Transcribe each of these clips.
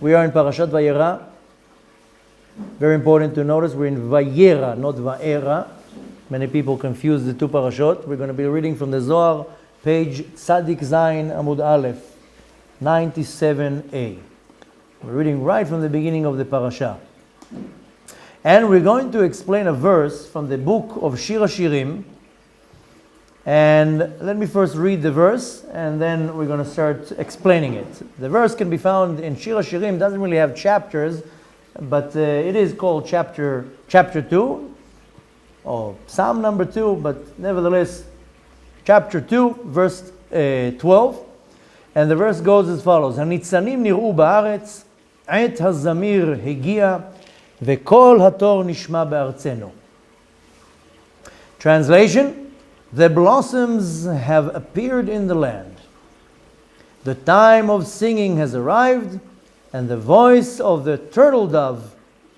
We are in Parashat Vayera. Very important to notice we're in Vayera, not Vayera. Many people confuse the two parashot. We're going to be reading from the Zohar, page Tzadik Zayin Amud Aleph, 97a. We're reading right from the beginning of the parasha. And we're going to explain a verse from the book of Shir HaShirim. And let me first read the verse, and then we're going to start explaining it. The verse can be found in Shir HaShirim. Doesn't really have chapters, but it is called chapter 2, or Psalm number 2, but nevertheless, chapter 2, verse 12. And the verse goes as follows: "Hanitzanim nir'u ba'aretz, et hazamir hegia, ve'kol hator nishma be'artzenu." Translation: the blossoms have appeared in the land. The time of singing has arrived, and the voice of the turtle dove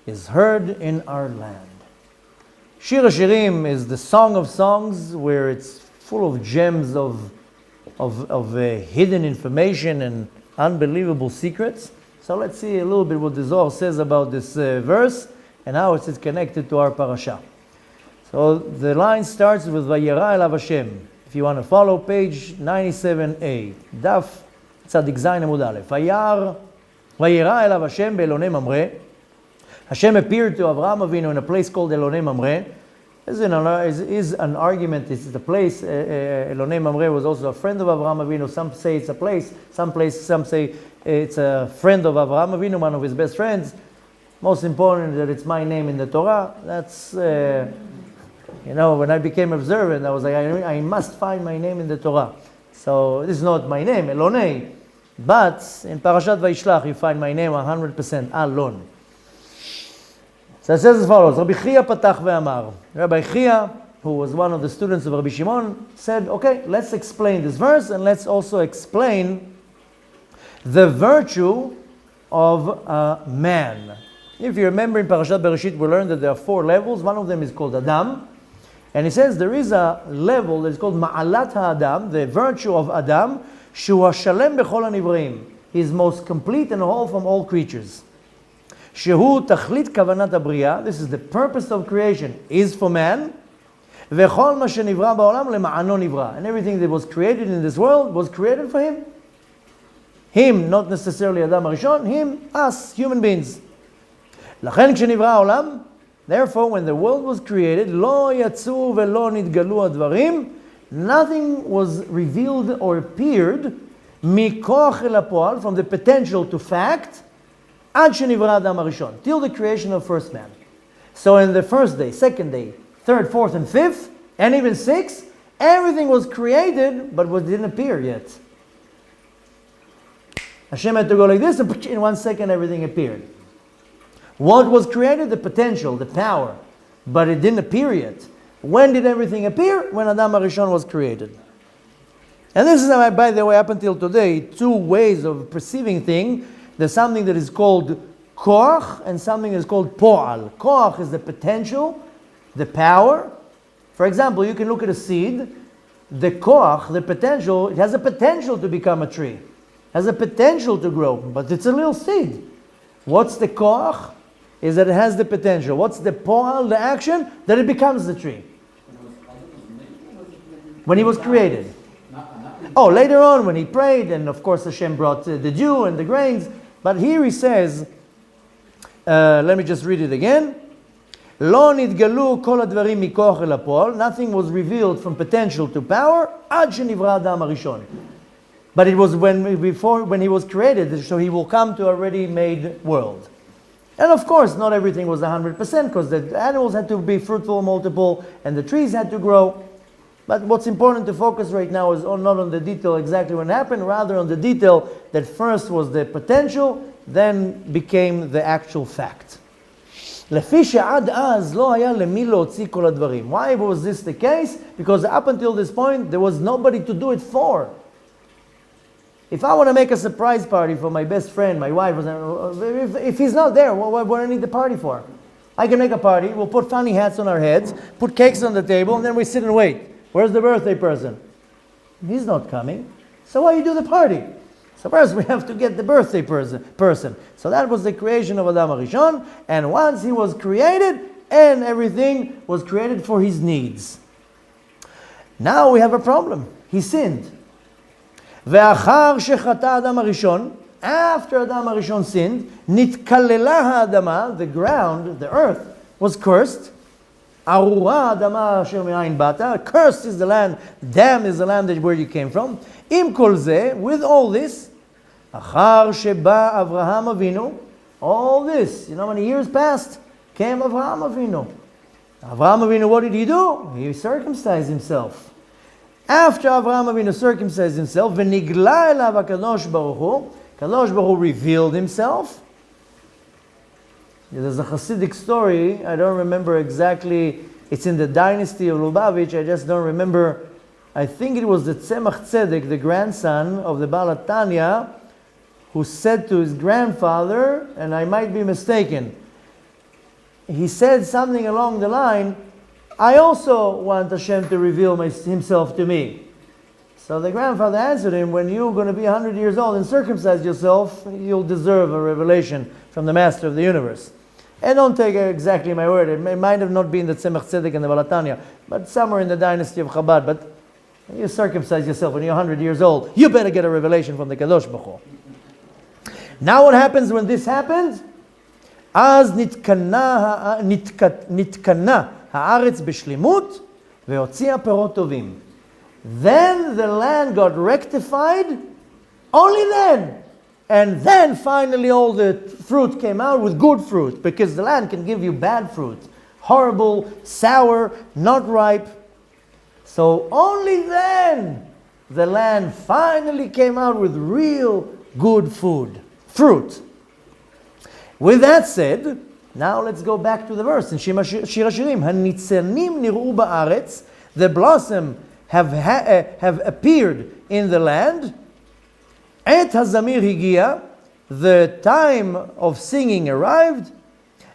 is heard in our land. Shir HaShirim is the song of songs, where it's full of gems of hidden information and unbelievable secrets. So let's see a little bit what the Zohar says about this verse and how it is connected to our parasha. So the line starts with Vayera elav Hashem. If you want to follow, page 97a, Daf Tzadik Zayin Amud Aleph. Vayera elav Hashem be'elonei Mamre. Hashem appeared to Avraham Avinu in a place called Elonei Mamre. Is an argument. It's the place. Elonei Mamre was also a friend of Avraham Avinu. Some say it's a place. Some say it's a friend of Avraham Avinu, one of his best friends. Most important that it's my name in the Torah. That's when I became observant, I was like, I must find my name in the Torah. So this is not my name, Elonei, but in Parashat Vayishlach you find my name 100% Alon. So it says as follows: Rabbi Chia patach ve'amar. Rabbi Chia, who was one of the students of Rabbi Shimon, said, okay, let's explain this verse and let's also explain the virtue of a man. If you remember in Parashat Bereshit, we learned that there are 4 levels. One of them is called Adam. And he says there is a level that is called Ma'alat HaAdam, the virtue of Adam, Shu HaShalem Bechol HaNivreim. He is most complete and whole from all creatures. Shehu Tachlit Kavanat HaBriya, this is the purpose of creation, is for man. Vechol Ma Shenivra Ba'olam Lema'ano Nivra. And everything that was created in this world was created for him. Him, not necessarily Adam HaRishon, him, us, human beings. Lachen Kshenivra Olam, therefore, when the world was created, lo yatzu velo nitgalu advarim, nothing was revealed or appeared, mikoach el hapoal, from the potential to fact, ad shenivra Adam HaRishon, till the creation of first man. So in the first day, second day, third, fourth, and fifth, and even sixth, everything was created, but didn't appear yet. Hashem had to go like this, and in 1 second everything appeared. What was created? The potential, the power. But it didn't appear yet. When did everything appear? When Adam HaRishon was created. And this is, by the way, up until today, 2 ways of perceiving things. There's something that is called koach and something that is called po'al. Koach is the potential, the power. For example, you can look at a seed. The koach, the potential, it has a potential to become a tree. It has a potential to grow, but it's a little seed. What's the koach? Is that it has the potential. What's the po'al, the action? That it becomes the tree. When he was created. Oh, later on when he prayed, and of course Hashem brought the dew and the grains. But here he says, let me just read it again. Lo nitgalu kol hadvarim mikoach el hapo'al. Nothing was revealed from potential to power. Ad shenivra Adam HaRishon. But it was when he was created, so he will come to a ready-made world. And of course, not everything was 100%, because the animals had to be fruitful, multiple, and the trees had to grow. But what's important to focus right now is not on the detail exactly what happened, rather on the detail that first was the potential, then became the actual fact. Why was this the case? Because up until this point, there was nobody to do it for. If I want to make a surprise party for my best friend, my wife, if he's not there, what do I need the party for? I can make a party, we'll put funny hats on our heads, put cakes on the table, and then we sit and wait. Where's the birthday person? He's not coming. So why you do the party? So first we have to get the birthday person. So that was the creation of Adam HaRishon, and once he was created, and everything was created for his needs. Now we have a problem. He sinned. ואחר שחטא אדם הראשון, after Adam HaRishon sinned, נתקללה האדמה, the ground, the earth, was cursed. ארורה האדמה אשר מאין באת, cursed is the land, damned is the land where you came from. עם כל זה, with all this, אחר שבא אברהם אבינו, all this, you know how many years passed? Came Avraham Avinu. Avraham Avinu, what did he do? He circumcised himself. After Avraham Avinu circumcised himself, ונגלה אליו הקדוש ברוך הוא, Kadosh Baruch Hu revealed himself. There's a Hasidic story, I don't remember exactly, it's in the dynasty of Lubavitch, I just don't remember, I think it was the Tzemach Tzedek, the grandson of the Baal Tanya, who said to his grandfather, and I might be mistaken, he said something along the line, I also want Hashem to reveal himself to me. So the grandfather answered him, when you're going to be 100 years old and circumcise yourself, you'll deserve a revelation from the Master of the universe. And don't take exactly my word, it might have not been the Tzemach Tzedek and the Baal Tanya, but somewhere in the dynasty of Chabad, but you circumcise yourself when you're 100 years old, you better get a revelation from the Kadosh Baruch Hu. Now what happens when this happens? אז נתקנה הארץ בשלמות והוציאה פירות טובים. Then the land got rectified, only then. And then finally all the fruit came out with good fruit, because the land can give you bad fruit. Horrible, sour, not ripe. So only then the land finally came out with real good fruit. With that said, now let's go back to the verse in Shir HaShirim. הניצנים נראו בארץ, the blossom have appeared in the land. עת הזמיר הגיע, the time of singing arrived.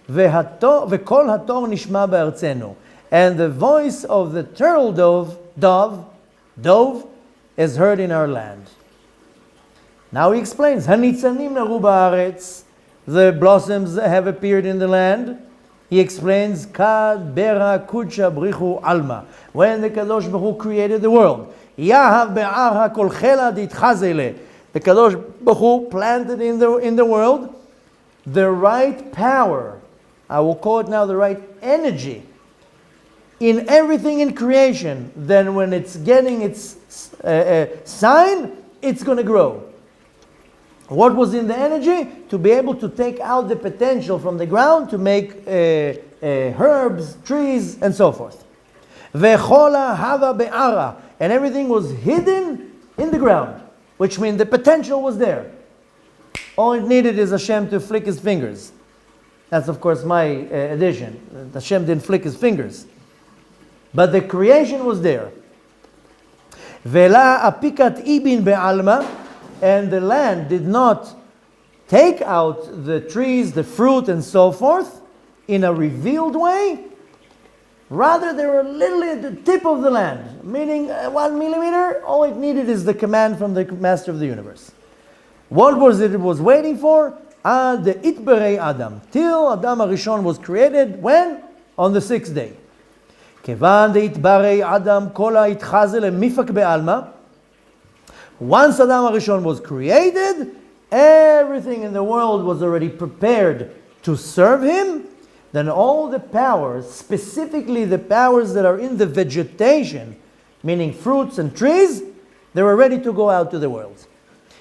וכל התור נשמע בארצנו. And the voice of the turtle dove is heard in our land. Now he explains, הניצנים נראו בארץ, the blossoms have appeared in the land. He explains, Kad Bera Kudsha Brichu Alma. When the Kadosh Baruch Hu created the world, Yahav Be'ar HaKol Chelad Itchazele. The Kadosh Baruch Hu planted in the world the right power. I will call it now the right energy in everything in creation. Then when it's getting its sign, it's going to grow. What was in the energy? To be able to take out the potential from the ground to make herbs, trees, and so forth. Ve'chola hava be'ara. And everything was hidden in the ground, which means the potential was there. All it needed is Hashem to flick his fingers. That's of course my addition. Hashem didn't flick his fingers. But the creation was there. Ve'la apikat ibin be'alma. And the land did not take out the trees, the fruit, and so forth in a revealed way. Rather, they were literally at the tip of the land, meaning 1 millimeter. All it needed is the command from the Master of the universe. What was it was waiting for? The Itberei Adam. Till Adam HaRishon was created. When? On the 6th day. Kevan de Itberei Adam kola itchazel mifak be'alma. Once Adam HaRishon was created, everything in the world was already prepared to serve him. Then all the powers, specifically the powers that are in the vegetation, meaning fruits and trees, they were ready to go out to the world.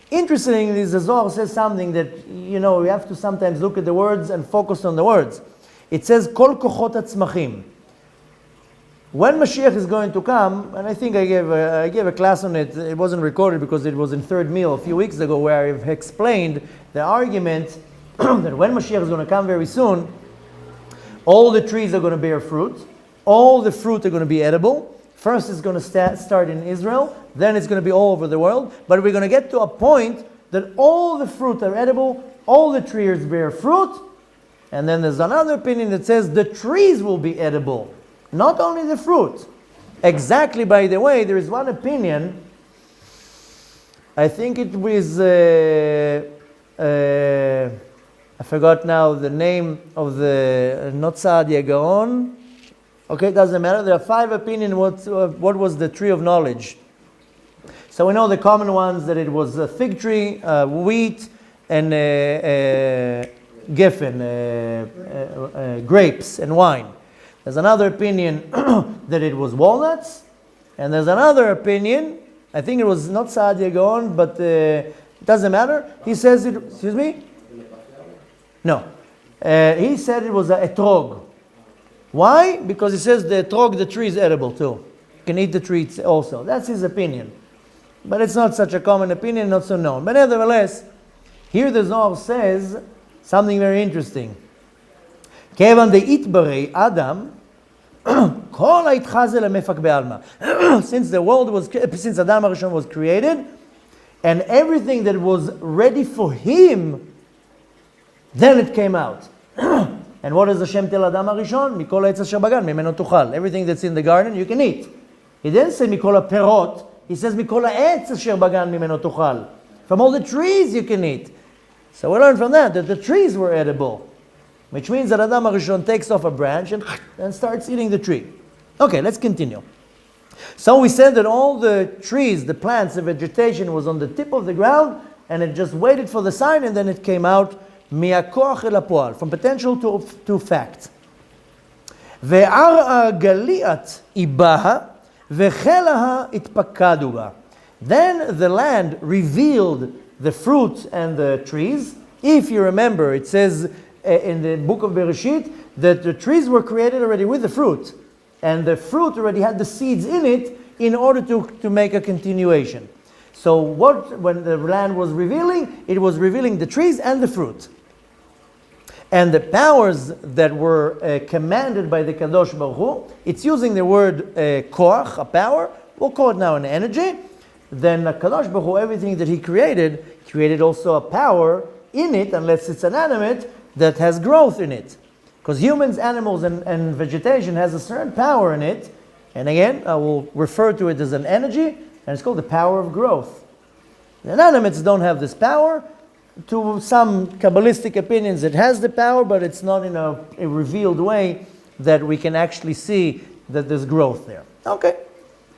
Interestingly, the Zohar says something that, we have to sometimes look at the words and focus on the words. It says, Kol kochot hatzmachim. When Mashiach is going to come, and I think I gave a class on it, it wasn't recorded because it was in third meal a few weeks ago, where I've explained the argument that when Mashiach is going to come very soon, all the trees are going to bear fruit, all the fruit are going to be edible. First it's going to start in Israel, then it's going to be all over the world, but we're going to get to a point that all the fruit are edible, all the trees bear fruit, and then there's another opinion that says the trees will be edible. Not only the fruit. Exactly, by the way, there is one opinion I think it was, I forgot now the name of the, not Saadia Gaon. Okay, it doesn't matter. There are 5 opinions what was the tree of knowledge. So we know the common ones, that it was a fig tree, wheat, and geffen, grapes and wine. There's another opinion that it was walnuts, and there's another opinion, I think it was not Saadia Gaon, but it doesn't matter. He says it, excuse me? No. He said it was a etrog. Why? Because he says the etrog, the tree is edible too. You can eat the tree also. That's his opinion. But it's not such a common opinion, not so known. But nevertheless, here the Zohar says something very interesting. Kevan de itbarei Adam, kol ha'itchazel ha'mefak be'alma. Since the world was, since Adam HaRishon was created, and everything that was ready for him, then it came out. And what does Hashem tell Adam HaRishon? Mikol ha'etz asher bagan, mimeno tuchal. Everything that's in the garden, you can eat. He didn't say mikol ha'perot. He says mikol ha'etz asher bagan, mimeno tuchal. From all the trees you can eat. So we learn from that the trees were edible. Which means that Adam HaRishon takes off a branch and starts eating the tree. Okay, let's continue. So we said that all the trees, the plants, the vegetation was on the tip of the ground, and it just waited for the sign, and then it came out mi'akoach el ha'poal, from potential to fact. Ve'ar'a galiat ibaha ve'chelaha itpakadu ba. Then the land revealed the fruit and the trees. If you remember, it says in the book of Bereshit that the trees were created already with the fruit, and the fruit already had the seeds in it in order to make a continuation. So when the land was revealing, it was revealing the trees and the fruit. And the powers that were commanded by the Kadosh Baruch Hu, it's using the word koach, a power, we'll call it now an energy. Then the Kadosh Baruch Hu, everything that he created also a power in it, unless it's an animate, that has growth in it. Because humans, animals, and vegetation has a certain power in it. And again, I will refer to it as an energy, and it's called the power of growth. The animates don't have this power. To some Kabbalistic opinions, it has the power, but it's not in a revealed way that we can actually see that there's growth there. Okay,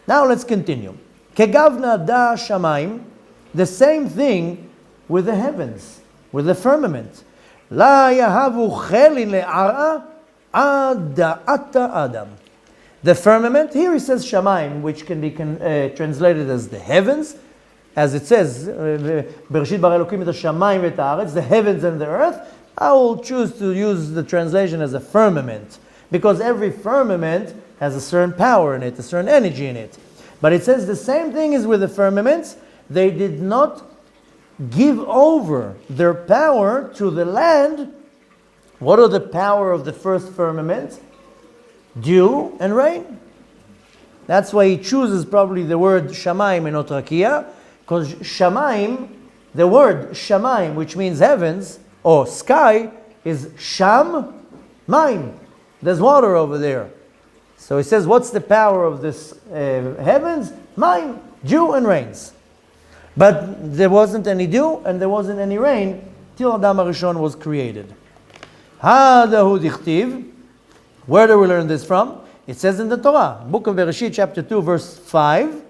now let's continue. Kegavna da shamayim, the same thing with the heavens, with the firmament. La yahavu chelin le'ara ad da'ata adam. The firmament, here he says shamayim, which can be translated as the heavens, as it says, Bereshit bara Elokim et hashamayim ve'et haaretz, the heavens and the earth. I will choose to use the translation as a firmament, because every firmament has a certain power in it, a certain energy in it. But it says the same thing is with the firmaments. They did not give over their power to the land. What are the power of the first firmament? Dew and rain. That's why he chooses probably the word shamayim and not rakia, because shamayim, the word shamayim, which means heavens or sky, is sham maim. There's water over there. So he says, what's the power of this heavens? Maim, dew and rains. But there wasn't any dew and there wasn't any rain till Adam HaRishon was created. Hadahu dichtiv. Where do we learn this from? It says in the Torah, book of Bereshit, chapter 2, verse 5.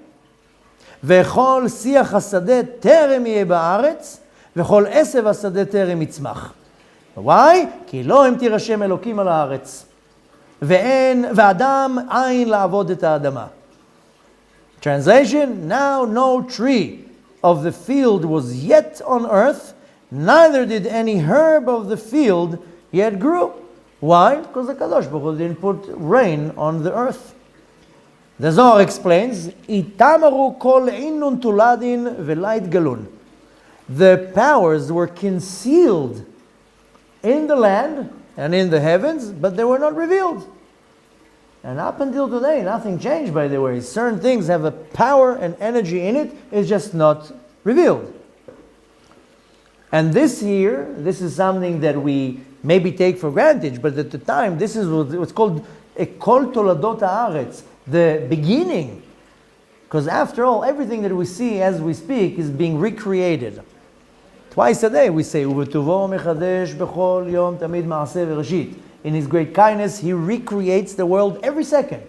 V'chol siach hasadeh terem yeh ba'aretz, v'chol esev hasadeh terem yitzmach. Why? Ki lo imtir Hashem Elokim al haaretz. V'adam ayin la'avod et ha'adama. Translation, now no tree of the field was yet on earth, neither did any herb of the field yet grew. Why? Because the Kadosh Baruch Hu didn't put rain on the earth. The Zohar explains, Itamaru kol innun tuladin v'lait galun. The powers were concealed in the land and in the heavens, but they were not revealed. And up until today, nothing changed, by the way. Certain things have a power and energy in it, it's just not revealed. And this is something that we maybe take for granted, but at the time, this is what's called a kol toladot haaretz, the beginning Because after all, everything that we see as we speak is being recreated. Twice a day we say, "Uvetuvo mechadesh bechol yom tamid maaseh v'rashit." In His great kindness, He recreates the world every second.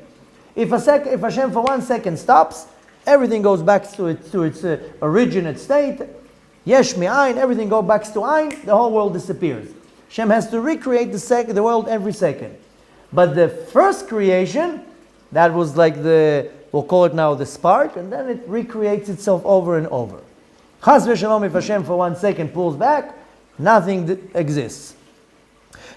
If Hashem for 1 second stops, everything goes back to its originate state. Yesh mi'ayin, everything goes back to ayin, the whole world disappears. Hashem has to recreate the world every second. But the first creation, that was like we'll call it now the spark, and then it recreates itself over and over. Chas v'shalom, if Hashem for 1 second pulls back, nothing exists.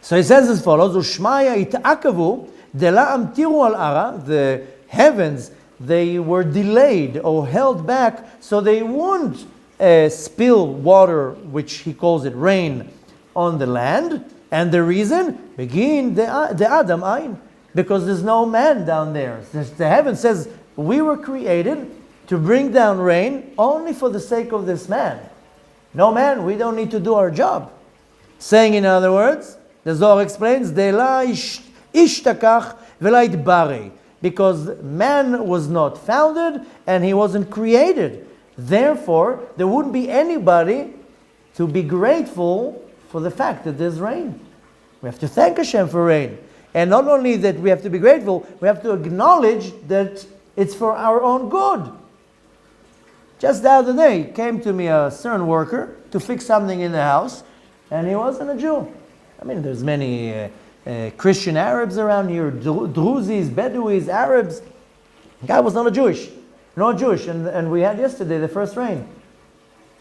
So he says as follows, Ushmaya it'akavu, dela'am tiru al ara, the heavens, they were delayed or held back so they won't spill water, which he calls it rain, on the land. And the reason? Begin the Adam Ain. Because there's no man down there. The heaven says we were created to bring down rain only for the sake of this man. No man, we don't need to do our job. Saying in other words, the Zohar explains, De'la ishtakach v'la itbarei. Because man was not founded and he wasn't created. Therefore, there wouldn't be anybody to be grateful for the fact that there's rain. We have to thank Hashem for rain. And not only that we have to be grateful, we have to acknowledge that it's for our own good. Just the other day, came to me a CERN worker to fix something in the house, and he wasn't a Jew. I mean, there's many Christian Arabs around here, Druzis, Bedouins, Arabs. The guy was not Jewish. And we had yesterday the first rain.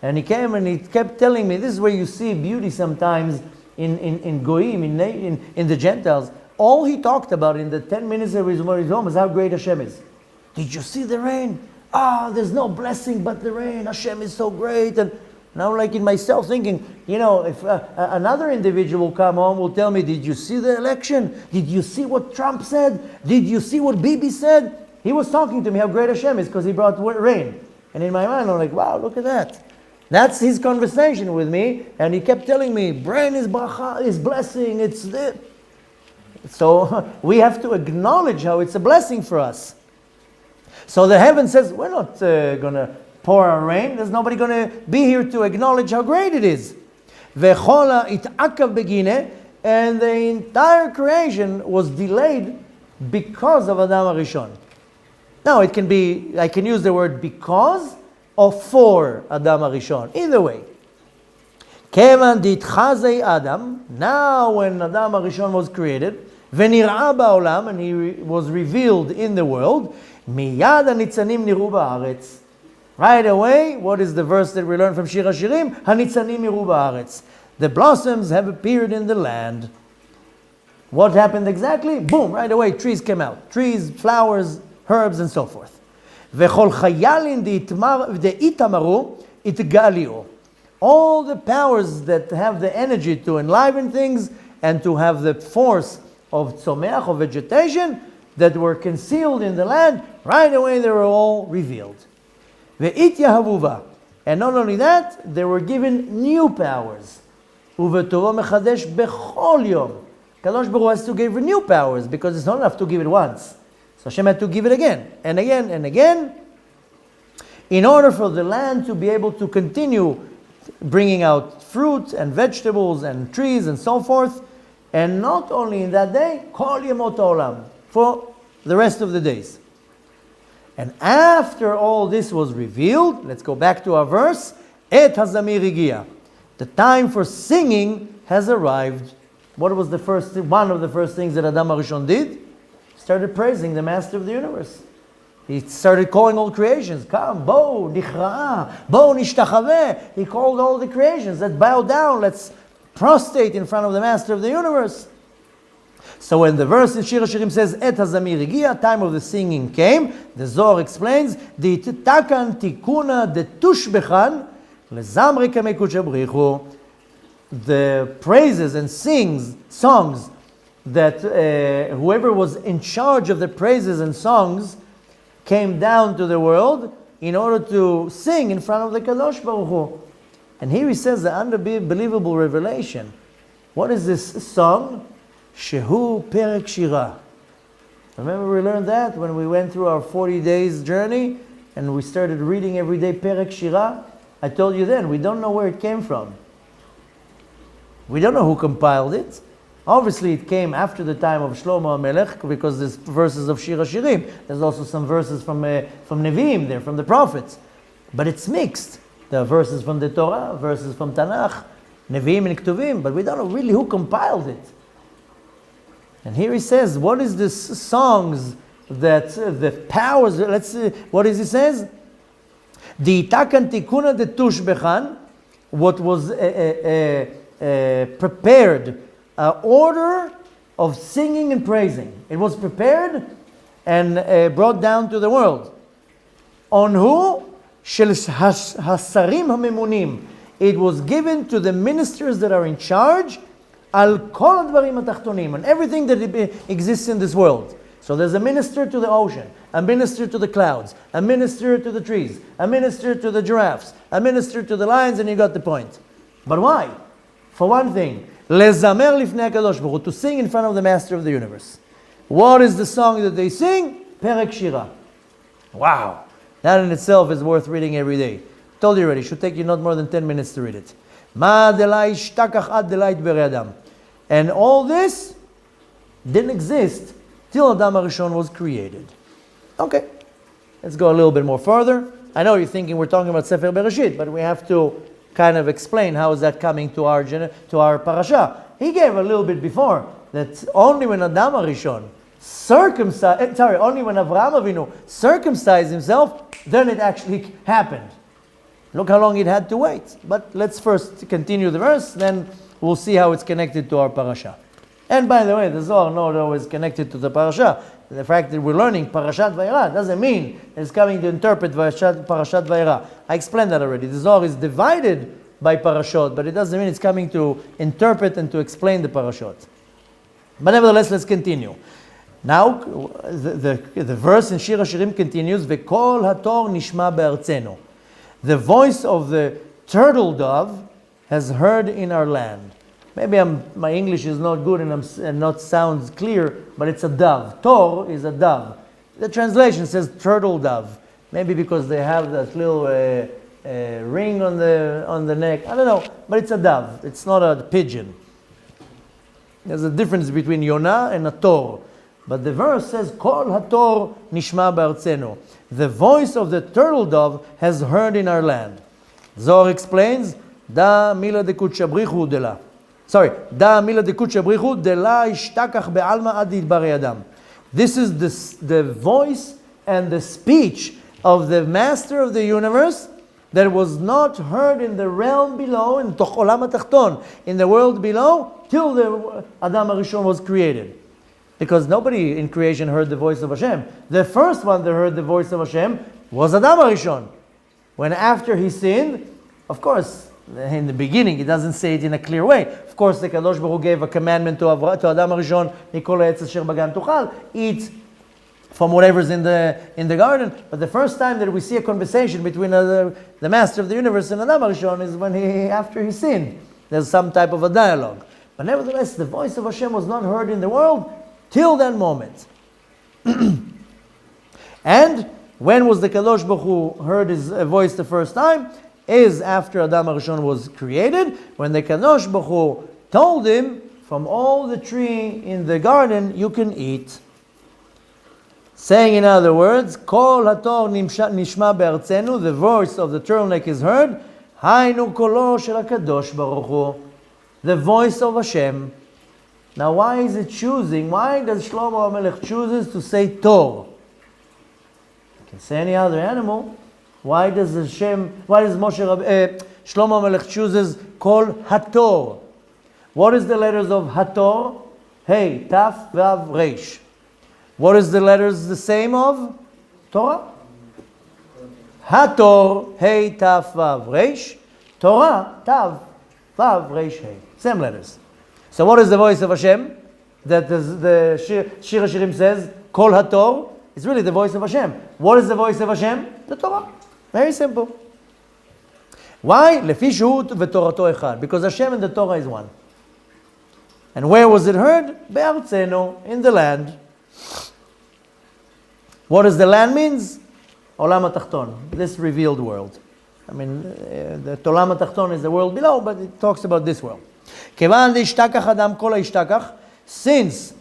And he came and he kept telling me, this is where you see beauty sometimes in Goyim, in the Gentiles. All he talked about in the 10 minutes of his home is how great Hashem is. Did you see the rain? There's no blessing but the rain. Hashem is so great. And now, like in myself thinking, if another individual come home will tell me, did you see the election? Did you see what Trump said? Did you see what Bibi said? He was talking to me how great Hashem is because he brought rain. And in my mind, I'm like, wow, look at that. That's his conversation with me. And he kept telling me, rain is bracha, is blessing, it's this. So we have to acknowledge how it's a blessing for us. So the heaven says, we're not going to pour our rain. There's nobody going to be here to acknowledge how great it is. Vechola it'akav begine, and the entire creation was delayed because of Adam HaRishon. Now it can be, I can use the word because or for Adam HaRishon. Either way. Kevan ditchazei Adam, now when Adam HaRishon was created, v'nir'a ba'olam, and he was revealed in the world, miyad hanitzanim niru ba'aretz. Right away, what is the verse that we learn from Shir HaShirim? Hanitzanim niru ba'aretz. The blossoms have appeared in the land. What happened exactly? Boom, right away, trees came out. Trees, flowers, herbs, and so forth. V'chol chayalin de'itamaru itgaliu. All the powers that have the energy to enliven things and to have the force of tzomeach, of vegetation, that were concealed in the land, right away they were all revealed. Ve'it yahavuva. And not only that, they were given new powers. Uvetovo mechadesh bechol yom. Kadosh Baruch Hu has to give new powers because it's not enough to give it once. So Hashem had to give it again and again and again in order for the land to be able to continue bringing out fruit and vegetables and trees and so forth. And not only in that day, kol yemot olam, for the rest of the days. And after all this was revealed, let's go back to our verse, et hazamir higia. The time for singing has arrived. What was one of the first things that Adam HaRishon did? Started praising the Master of the universe. He started calling all creations. Come, bo, nichra'a, bo, nishtachaveh. He called all the creations. Let's bow down. Let's prostrate in front of the Master of the universe. So when the verse in Shir HaShirim says, Et hazamir higia, time of the singing came, the Zohar explains, Takan tikuna de tushbechan, lezamri kamekuch abrichu. The praises and songs that whoever was in charge of the praises and songs came down to the world in order to sing in front of the Kadosh Baruch Hu. And here he says the unbelievable revelation. What is this song? Shehu Perek Shira. Remember we learned that when we went through our 40 days journey and we started reading every day Perek Shira, I told you then, we don't know where it came from. We don't know who compiled it. Obviously, it came after the time of Shlomo HaMelech, because there's verses of Shir HaShirim. There's also some verses from Nevi'im there, from the prophets. But it's mixed. There are verses from the Torah, verses from Tanakh, Nevi'im and Ketuvim, but we don't know really who compiled it. And here he says, what is this songs that the powers, let's see, what is he says? Di'itakan tikuna de tush bechan, what was prepared, order of singing and praising. It was prepared and brought down to the world. On who? Shel hasarim hamemunim. It was given to the ministers that are in charge, al kol advarim hatachtonim, and everything that exists in this world. So there's a minister to the ocean, a minister to the clouds, a minister to the trees, a minister to the giraffes, a minister to the lions, and you got the point. But why? For one thing, lezamer lifnei HaKadosh Baruch Hu, to sing in front of the Master of the universe. What is the song that they sing? Perek Shira. Wow. That in itself is worth reading every day. Told you already, it should take you not more than 10 minutes to read it. Ma delai shtakach ad delait berei Adam. And all this didn't exist till Adam HaRishon was created. Okay, let's go a little bit more further. I know you're thinking we're talking about Sefer Bereshit, but we have to kind of explain how is that coming to our parasha. He gave a little bit before that only when Adam HaRishon only when Avraham Avinu circumcised himself, then it actually happened. Look how long it had to wait. But let's first continue the verse, then we'll see how it's connected to our parasha. And by the way, the Zohar not always connected to the parasha. The fact that we're learning Parashat Vayera doesn't mean it's coming to interpret Parashat Vayera. I explained that already. The Zohar is divided by parashot, but it doesn't mean it's coming to interpret and to explain the parashot. But nevertheless, let's continue. Now, the verse in Shir HaShirim continues, V'kol hator nishma be'artzenu. The voice of the turtle dove has heard in our land. Maybe my English is not good and not sounds clear, but it's a dove. Tor is a dove. The translation says turtle dove. Maybe because they have that little ring on the neck. I don't know, but it's a dove. It's not a pigeon. There's a difference between Yonah and a tor. But the verse says, Kol hator nishma be'artzenu. The voice of the turtle dove has heard in our land. Zohar explains, Da mila de kutshabrichu de la. Da mila de kutshabrichu de la ishtakach be'alma adid barei adam. This is the voice and the speech of the Master of the universe that was not heard in the realm below, in toch olam hatachton, in the world below, till the Adam HaRishon was created. Because nobody in creation heard the voice of Hashem. The first one that heard the voice of Hashem was Adam HaRishon. When after he sinned, of course, in the beginning, he doesn't say it in a clear way. Of course, the Kadosh Baruch Hu gave a commandment to Adam HaRishon, Mikol ha'etz asher bagan tuchal, eat from whatever's in the garden. But the first time that we see a conversation between the Master of the universe and Adam HaRishon is when after he sinned. There's some type of a dialogue. But nevertheless, the voice of Hashem was not heard in the world till that moment. And when was the Kadosh Baruch Hu heard his voice the first time? Is after Adam HaRishon was created, when the Kadosh Baruch Hu told him, from all the tree in the garden you can eat. Saying in other words, Kol hator nishma be'artzenu, the voice of the turtleneck is heard, Hainu kolo shel HaKadosh Baruch Hu, the voice of Hashem. Now, why is it choosing? Why does Shlomo HaMelech chooses to say Tor? You can say any other animal. Why does Shlomo HaMelech chooses Kol Hator? What is the letters of Hator? Hey, Taf, Vav, Reish. What is the letters the same of? Torah. Hator, Hey, Taf, Vav, Reish. Torah, Tav, Vav, Reish, Hey. Same letters. So what is the voice of Hashem? That the Shir HaShirim says, Kol HaTor. It's really the voice of Hashem. What is the voice of Hashem? The Torah. Very simple. Why? Lefi shehu v'torato echad. Because Hashem and the Torah is one. And where was it heard? Be'artzenu, in the land. What does the land means? Olam HaTachton, this revealed world. I mean, the Olam HaTachton is the world below, but it talks about this world. כיוון דהשתכח אדם כל ההשתכח, since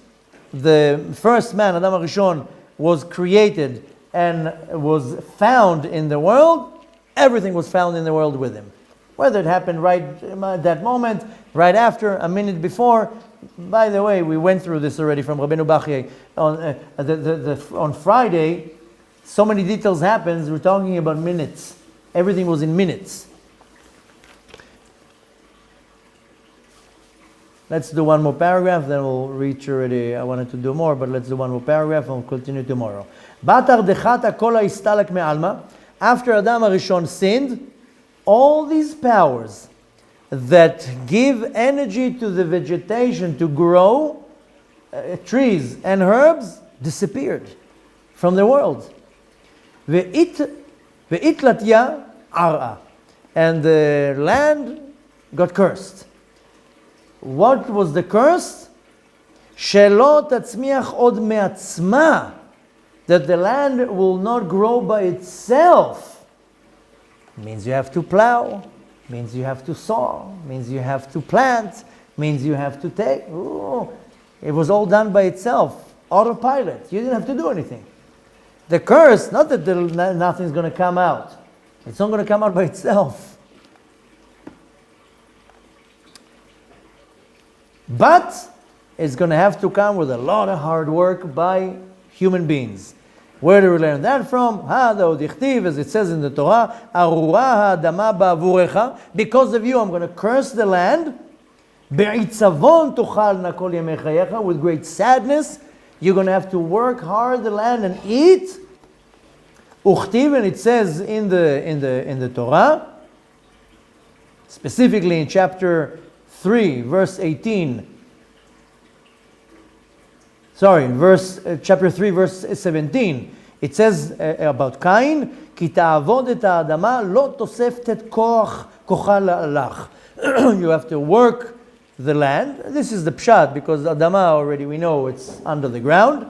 the first man, Adam HaRishon, was created and was found in the world, everything was found in the world with him. Whether it happened right at that moment, right after, a minute before. By the way, we went through this already from Rabbeinu Bachye. On Friday, so many details happens, we're talking about minutes. Everything was in minutes. Let's do one more paragraph, then we'll reach already. I wanted to do more, but let's do one more paragraph and we'll continue tomorrow. After Adam HaRishon sinned, all these powers that give energy to the vegetation to grow, trees and herbs, disappeared from the world. Ve'itlatya ar'a. And the land got cursed. What was the curse? Shelo tatzmiach od me'atzma. That the land will not grow by itself. Means you have to plow. Means you have to sow. Means you have to plant. Means you have to take. Ooh, it was all done by itself. Autopilot. You didn't have to do anything. The curse, not that nothing's going to come out. It's not going to come out by itself. But it's going to have to come with a lot of hard work by human beings. Where do we learn that from? As it says in the Torah, because of you I'm going to curse the land. With great sadness. You're going to have to work hard the land and eat. And it says in the Torah, specifically in chapter 3, verse 18. Sorry, in chapter 3, verse 17. It says about Cain, כי תעבוד את האדמה לא תוספת כוחה לך. You have to work the land. This is the pshat, because Adama already we know it's under the ground.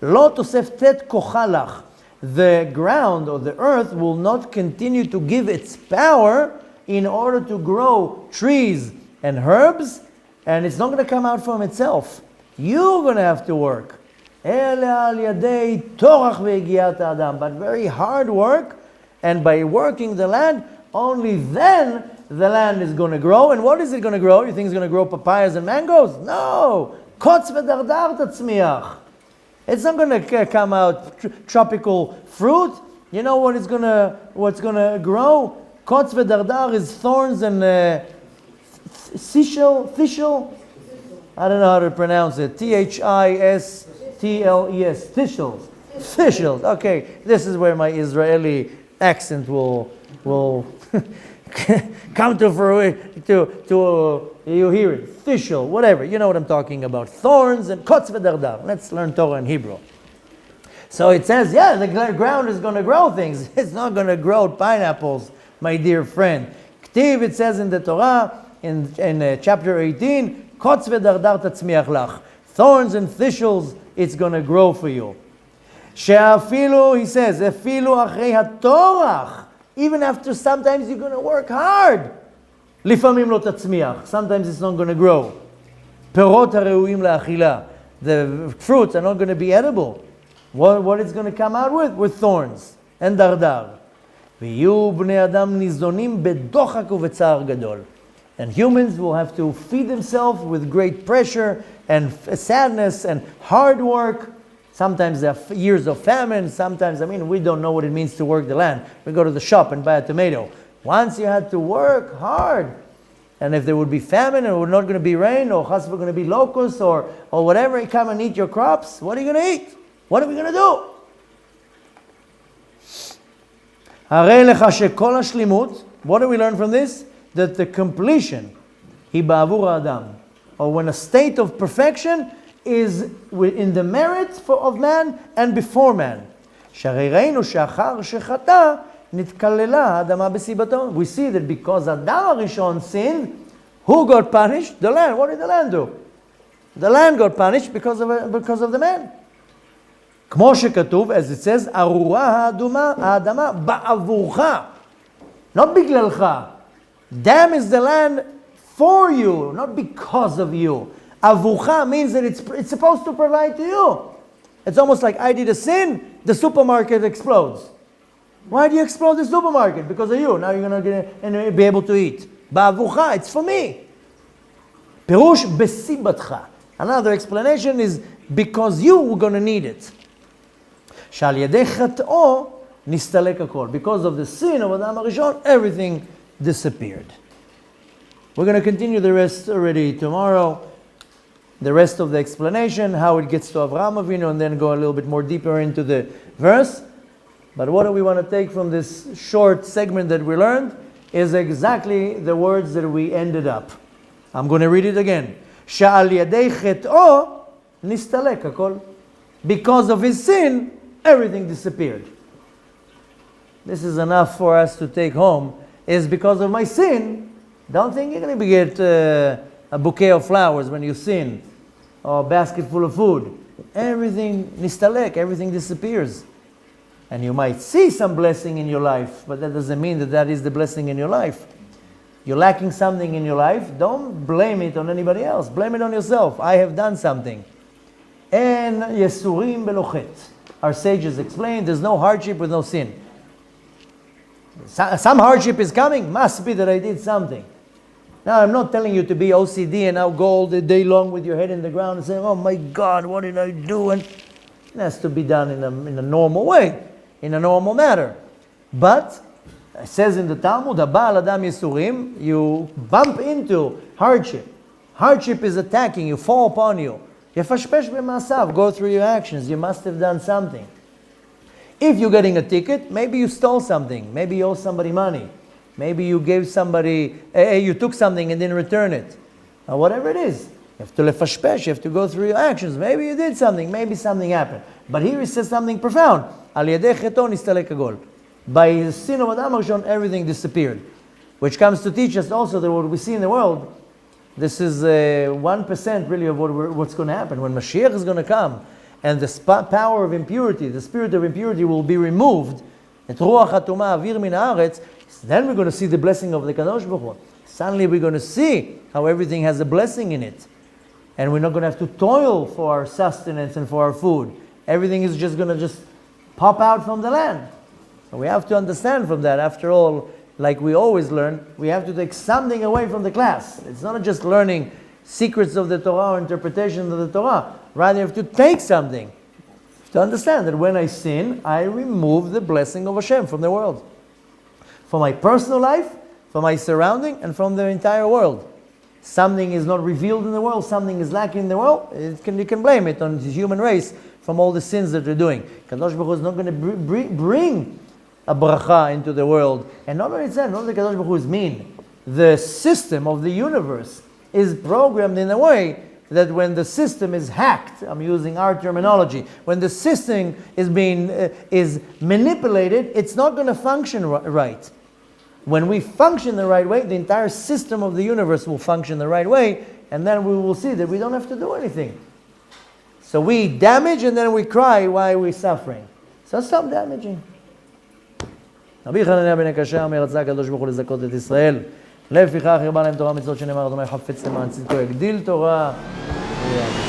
לא תוספת כוחה לך. The ground or the earth will not continue to give its power in order to grow trees and herbs, and it's not going to come out from itself. You're going to have to work. But very hard work, and by working the land, only then the land is going to grow. And what is it going to grow? You think it's going to grow papayas and mangoes? No! Kotz v'dardar tatzmiach. It's not going to come out tropical fruit. You know what's going to grow? Kotz v'dardar is thorns and thistle. I don't know how to pronounce it. Thistles. Thistles. Okay, this is where my Israeli accent will come to you hear it. Thistle, whatever. You know what I'm talking about. Thorns and kotz v'dardar. Let's learn Torah in Hebrew. So it says, yeah, the ground is going to grow things. It's not going to grow pineapples, my dear friend. Ktiv, it says in the Torah, in chapter 18, kotz v'dardar tatzmiach lach. Thorns and thistles, it's going to grow for you. She'afilu, he says, efilu achrei hatorach. Even after sometimes you're going to work hard. Lifamim lo tatzmiach. Sometimes it's not going to grow. Perot hareuim la'achila. The fruits are not going to be edible. What is going to come out with? With thorns and dardar. V'yu bnei adam nizonim bedochak uvetzar gadol. And humans will have to feed themselves with great pressure and sadness and hard work. Sometimes there are years of famine. Sometimes, we don't know what it means to work the land. We go to the shop and buy a tomato. Once you had to work hard, and if there would be famine and we're not going to be rain, or chas we're going to be locusts or whatever, you come and eat your crops, what are you going to eat? What are we going to do? What do we learn from this? That the completion, hi ba'avur adam, or when a state of perfection is in the merit of man and before man. We see that because Adam HaRishon sinned, who got punished? The land. What did the land do? The land got punished because of the man. כמו שכתוב, as it says, ארורה האדמה בעבורך, not בגללך. Dam is the land for you, not because of you. עבורך means that it's supposed to provide to you. It's almost like I did a sin, the supermarket explodes. Why do you explode the supermarket? Because of you. Now you're going to be able to eat. בעבורך, it's for me. פירוש בסיבתך. Another explanation is because you were going to need it. שעל ידי חטאו נסתלק הכל. Because of the sin of Adam הראשון, everything disappeared. We're going to continue the rest already tomorrow. The rest of the explanation, how it gets to Avraham Avinu, and then go a little bit more deeper into the verse. But what do we want to take from this short segment that we learned is exactly the words that we ended up. I'm going to read it again. שעל ידי חטאו נסתלק הכל. Because of his sin, everything disappeared. This is enough for us to take home. Is because of my sin, don't think you're going to get a bouquet of flowers when you sin, or a basket full of food. Everything nistalek, everything disappears. And you might see some blessing in your life, but that doesn't mean that that is the blessing in your life. You're lacking something in your life, don't blame it on anybody else. Blame it on yourself. I have done something. En yesurim belochet. Our sages explain there's no hardship with no sin. Some hardship is coming, must be that I did something. Now, I'm not telling you to be OCD and now go all the day long with your head in the ground and say, oh my God, what did I do? And it has to be done in a normal way, in a normal manner. But, it says in the Talmud, Haba Adam Yesurim, you bump into hardship. Hardship is attacking you, fall upon you. Yefashpesh b'maasav, go through your actions. You must have done something. If you're getting a ticket, maybe you stole something. Maybe you owe somebody money. Maybe you gave somebody, you took something and didn't return it. Or whatever it is. You have to lefashpesh, you have to go through your actions. Maybe you did something, maybe something happened. But here he says something profound. Al yedei cheto nistalek hagol. By the sin of Adam HaRishon, everything disappeared. Which comes to teach us also that what we see in the world, this is 1% really of what's going to happen. When Mashiach is going to come, and the power of impurity, the spirit of impurity will be removed, et ruach hatumah avir min haaretz, then we're going to see the blessing of the Kadosh Baruch Hu. Suddenly we're going to see how everything has a blessing in it. And we're not going to have to toil for our sustenance and for our food. Everything is just going to just pop out from the land. So we have to understand from that, after all, like we always learn, we have to take something away from the class. It's not just learning secrets of the Torah or interpretation of the Torah. Rather, you have to take something. To understand that when I sin, I remove the blessing of Hashem from the world. For my personal life, for my surrounding, and from the entire world. Something is not revealed in the world, something is lacking in the world, you can blame it on the human race from all the sins that they're doing. Kadosh Baruch Hu is not going to bring a bracha into the world. And not only that, not only Kadosh Baruch Hu is mean. The system of the universe is programmed in a way that when the system is hacked, I'm using our terminology, when the system is manipulated, it's not going to function right. When we function the right way, the entire system of the universe will function the right way, and then we will see that we don't have to do anything. So we damage and then we cry why we're suffering. So stop damaging. רבי חנניה בן הקשה אומר, רצה הקדוש ברוך הוא לזכות את ישראל. לפיכך הרבה להם תורה מצוות שנאמר, אדוני חפץ למען צדקו יגדיל תורה ויעבוד.